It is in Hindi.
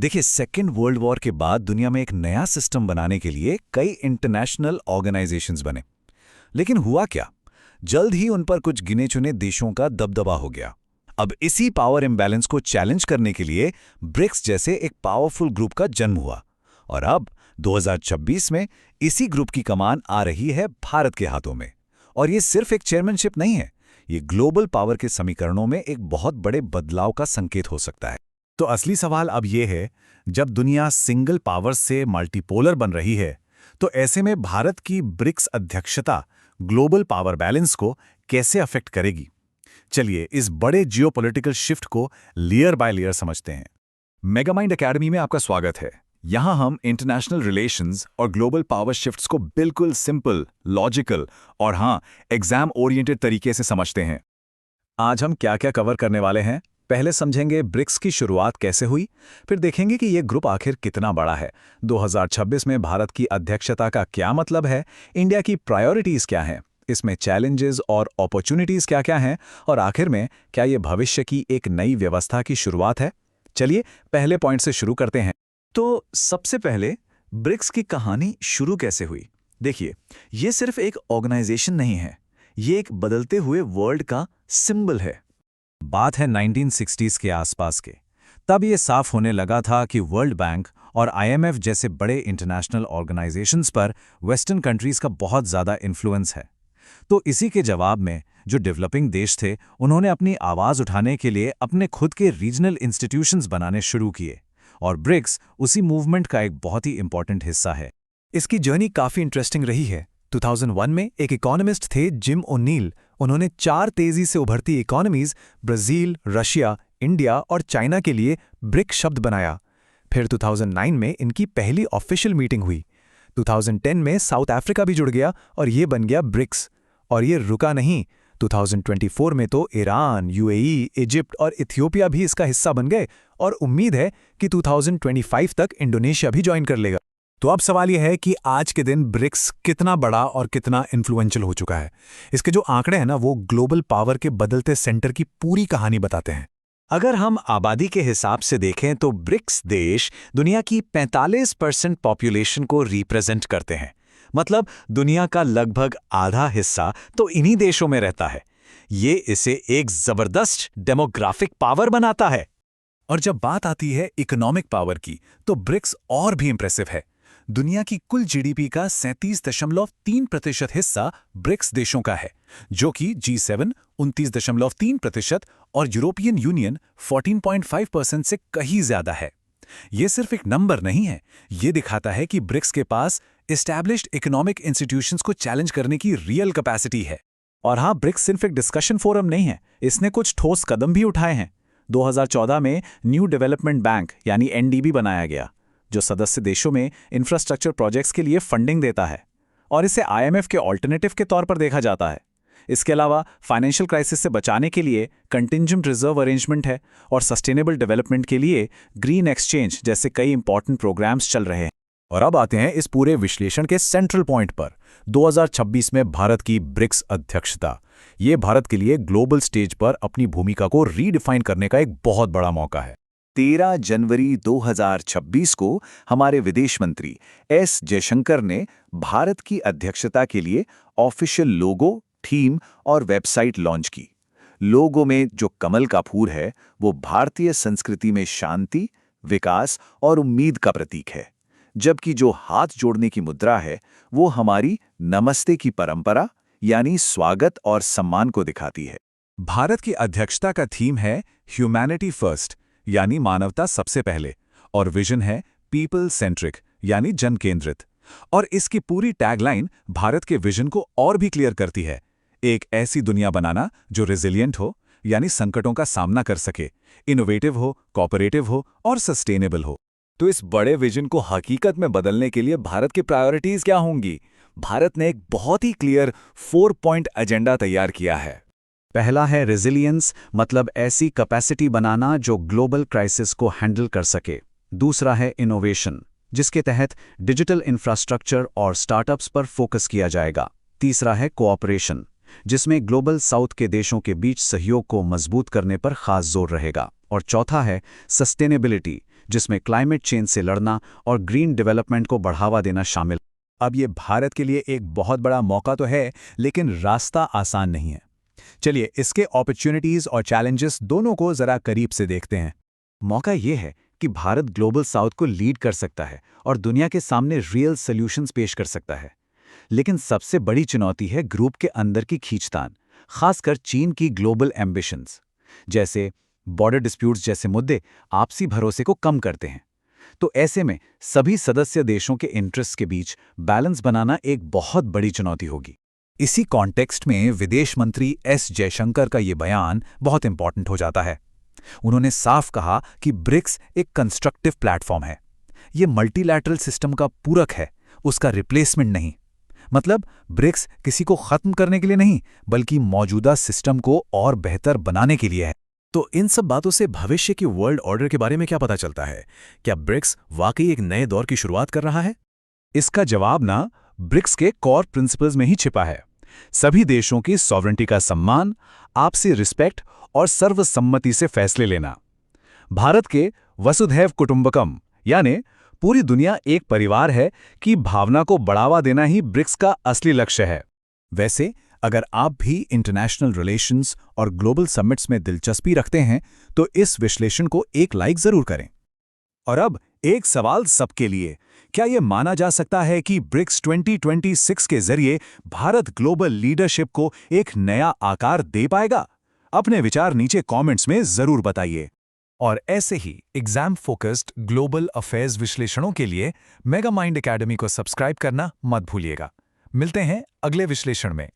देखिए, सेकेंड वर्ल्ड वॉर के बाद दुनिया में एक नया सिस्टम बनाने के लिए कई इंटरनेशनल ऑर्गेनाइजेशंस बने। लेकिन हुआ क्या? जल्द ही उन पर कुछ गिने चुने देशों का दबदबा हो गया। अब इसी पावर इम्बैलेंस को चैलेंज करने के लिए ब्रिक्स जैसे एक पावरफुल ग्रुप का जन्म हुआ। और अब 2026 में इसी ग्रुप की कमान आ रही है भारत के हाथों में। और ये सिर्फ एक चेयरमैनशिप नहीं है, ये ग्लोबल पावर के समीकरणों में एक बहुत बड़े बदलाव का संकेत हो सकता है। तो असली सवाल अब ये है, जब दुनिया सिंगल पावर से मल्टीपोलर बन रही है, तो ऐसे में भारत की ब्रिक्स अध्यक्षता ग्लोबल पावर बैलेंस को कैसे अफेक्ट करेगी? चलिए इस बड़े जियोपॉलिटिकल शिफ्ट को लेयर बाय लेयर समझते हैं। मेगामाइंड एकेडमी में आपका स्वागत है। यहाँ हम इंटरनेशनल रिलेशंस और ग्लोबल पावर शिफ्ट्स को बिल्कुल सिंपल, लॉजिकल और एग्जाम ओरिएंटेड तरीके से समझते हैं। आज हम क्या क्या कवर करने वाले हैं? पहले समझेंगे ब्रिक्स की शुरुआत कैसे हुई, फिर देखेंगे कि ये ग्रुप आखिर कितना बड़ा है, 2026 में भारत की अध्यक्षता का क्या मतलब है, इंडिया की प्रायोरिटीज क्या हैं, इसमें चैलेंजेस और अपॉर्चुनिटीज क्या क्या हैं, और आखिर में क्या ये भविष्य की एक नई व्यवस्था की शुरुआत है। चलिए पहले पॉइंट से शुरू करते हैं। तो सबसे पहले ब्रिक्स की कहानी शुरू कैसे हुई? देखिए, ये सिर्फ एक ऑर्गेनाइजेशन नहीं है, ये एक बदलते हुए वर्ल्ड का सिंबल है। बात है 1960s के आसपास के। तब ये साफ होने लगा था कि वर्ल्ड बैंक और आईएमएफ जैसे बड़े इंटरनेशनल ऑर्गेनाइजेशंस पर वेस्टर्न कंट्रीज का बहुत ज़्यादा इन्फ्लुएंस है। तो इसी के जवाब में जो डेवलपिंग देश थे, उन्होंने अपनी आवाज़ उठाने के लिए अपने खुद के रीजनल इंस्टीट्यूशंस बनाने शुरू किए, और ब्रिक्स उसी मूवमेंट का एक बहुत ही इंपॉर्टेंट हिस्सा है। इसकी जर्नी काफ़ी इंटरेस्टिंग रही है। 2001 में एक इकोनॉमिस्ट थे जिम ओ'नील। उन्होंने 4 तेजी से उभरती इकोनॉमीज ब्राज़ील, रशिया, इंडिया और चाइना के लिए ब्रिक शब्द बनाया। फिर 2009 में इनकी पहली ऑफिशियल मीटिंग हुई। 2010 में साउथ अफ्रीका भी जुड़ गया और ये बन गया ब्रिक्स। और ये रुका नहीं, 2024 में तो ईरान, यूएई, इजिप्ट और इथियोपिया भी इसका हिस्सा बन गए, और उम्मीद है कि 2025 तक इंडोनेशिया भी ज्वाइन कर लेगा। तो अब सवाल यह है कि आज के दिन ब्रिक्स कितना बड़ा और कितना इन्फ्लुएंशियल हो चुका है। इसके जो आंकड़े हैं ना, वो ग्लोबल पावर के बदलते सेंटर की पूरी कहानी बताते हैं। अगर हम आबादी के हिसाब से देखें तो ब्रिक्स देश दुनिया की 45% पॉपुलेशन को रिप्रेजेंट करते हैं। मतलब दुनिया का लगभग आधा हिस्सा तो इन्हीं देशों में रहता है। ये इसे एक जबरदस्त डेमोग्राफिक पावर बनाता है। और जब बात आती है इकोनॉमिक पावर की, तो ब्रिक्स और भी इंप्रेसिव है। दुनिया की कुल जीडीपी का 37.3% हिस्सा ब्रिक्स देशों का है, जो कि G7 29.3% और यूरोपियन यूनियन 14.5% से कहीं ज्यादा है। ये सिर्फ एक नंबर नहीं है, ये दिखाता है कि ब्रिक्स के पास एस्टैब्लिश्ड इकोनॉमिक इंस्टीट्यूशंस को चैलेंज करने की रियल कैपेसिटी है। और हाँ, ब्रिक्स सिर्फ एक डिस्कशन फोरम नहीं है, इसने कुछ ठोस कदम भी उठाए हैं। 2014 में न्यू डेवलपमेंट बैंक यानी एनडीबी बनाया गया, जो सदस्य देशों में इंफ्रास्ट्रक्चर प्रोजेक्ट्स के लिए फंडिंग देता है, और इसे आईएमएफ के ऑल्टरनेटिव के तौर पर देखा जाता है। इसके अलावा फाइनेंशियल क्राइसिस से बचाने के लिए कंटिंजेंट रिजर्व अरेंजमेंट है, और सस्टेनेबल डेवलपमेंट के लिए ग्रीन एक्सचेंज जैसे कई इंपॉर्टेंट प्रोग्राम्स चल रहे हैं। और अब आते हैं इस पूरे विश्लेषण के सेंट्रल पॉइंट पर, 2026 में भारत की ब्रिक्स अध्यक्षता। ये भारत के लिए ग्लोबल स्टेज पर अपनी भूमिका को रीडिफाइन करने का एक बहुत बड़ा मौका है। 13 जनवरी 2026 को हमारे विदेश मंत्री एस जयशंकर ने भारत की अध्यक्षता के लिए ऑफिशियल लोगो, थीम और वेबसाइट लॉन्च की। लोगो में जो कमल का फूल है, वो भारतीय संस्कृति में शांति, विकास और उम्मीद का प्रतीक है, जबकि जो हाथ जोड़ने की मुद्रा है, वो हमारी नमस्ते की परंपरा यानी स्वागत और सम्मान को दिखाती है। भारत की अध्यक्षता का थीम है ह्यूमैनिटी फर्स्ट यानी मानवता सबसे पहले, और विजन है पीपल सेंट्रिक यानी जन केंद्रित। और इसकी पूरी टैगलाइन भारत के विजन को और भी क्लियर करती है, एक ऐसी दुनिया बनाना जो रेजिलिएंट हो यानी संकटों का सामना कर सके, इनोवेटिव हो, कोऑपरेटिव हो और सस्टेनेबल हो। तो इस बड़े विजन को हकीकत में बदलने के लिए भारत की प्रायोरिटीज क्या होंगी? भारत ने एक बहुत ही क्लियर 4 पॉइंट एजेंडा तैयार किया है। पहला है रेजिलियंस, मतलब ऐसी कैपेसिटी बनाना जो ग्लोबल क्राइसिस को हैंडल कर सके। दूसरा है इनोवेशन, जिसके तहत डिजिटल इंफ्रास्ट्रक्चर और स्टार्टअप्स पर फोकस किया जाएगा। तीसरा है कोऑपरेशन, जिसमें ग्लोबल साउथ के देशों के बीच सहयोग को मजबूत करने पर खास जोर रहेगा। और चौथा है सस्टेनेबिलिटी, जिसमें क्लाइमेट चेंज से लड़ना और ग्रीन डेवलपमेंट को बढ़ावा देना शामिल। अब ये भारत के लिए एक बहुत बड़ा मौका तो है, लेकिन रास्ता आसान नहीं है। चलिए इसके अपॉर्चुनिटीज और चैलेंजेस दोनों को जरा करीब से देखते हैं। मौका ये है कि भारत ग्लोबल साउथ को लीड कर सकता है और दुनिया के सामने रियल सॉल्यूशंस पेश कर सकता है। लेकिन सबसे बड़ी चुनौती है ग्रुप के अंदर की खींचतान, खासकर चीन की ग्लोबल एम्बिशंस। जैसे बॉर्डर डिस्प्यूट्स जैसे मुद्दे आपसी भरोसे को कम करते हैं। तो ऐसे में सभी सदस्य देशों के इंटरेस्ट के बीच बैलेंस बनाना एक बहुत बड़ी चुनौती होगी। इसी कॉन्टेक्स्ट में विदेश मंत्री एस जयशंकर का ये बयान बहुत इंपॉर्टेंट हो जाता है। उन्होंने साफ कहा कि ब्रिक्स एक कंस्ट्रक्टिव प्लेटफॉर्म है। ये मल्टीलैटरल सिस्टम का पूरक है, उसका रिप्लेसमेंट नहीं। मतलब ब्रिक्स किसी को खत्म करने के लिए नहीं, बल्कि मौजूदा सिस्टम को और बेहतर बनाने के लिए है। तो इन सब बातों से भविष्य की वर्ल्ड ऑर्डर के बारे में क्या पता चलता है? क्या ब्रिक्स वाकई एक नए दौर की शुरुआत कर रहा है? इसका जवाब ना ब्रिक्स के कोर प्रिंसिपल्स में ही छिपा है। सभी देशों की सॉवरेंटी का सम्मान, आपसी रिस्पेक्ट और सर्वसम्मति से फैसले लेना। भारत के वसुधैव कुटुंबकम यानी पूरी दुनिया एक परिवार है की भावना को बढ़ावा देना ही ब्रिक्स का असली लक्ष्य है। वैसे अगर आप भी इंटरनेशनल रिलेशंस और ग्लोबल समिट्स में दिलचस्पी रखते हैं तो इस विश्लेषण को एक लाइक जरूर करें। और अब एक सवाल सबके लिए, क्या यह माना जा सकता है कि ब्रिक्स 2026 के जरिए भारत ग्लोबल लीडरशिप को एक नया आकार दे पाएगा? अपने विचार नीचे कमेंट्स में जरूर बताइए। और ऐसे ही एग्जाम फोकस्ड ग्लोबल अफेयर्स विश्लेषणों के लिए मेगा माइंड एकेडमी को सब्सक्राइब करना मत भूलिएगा। मिलते हैं अगले विश्लेषण में।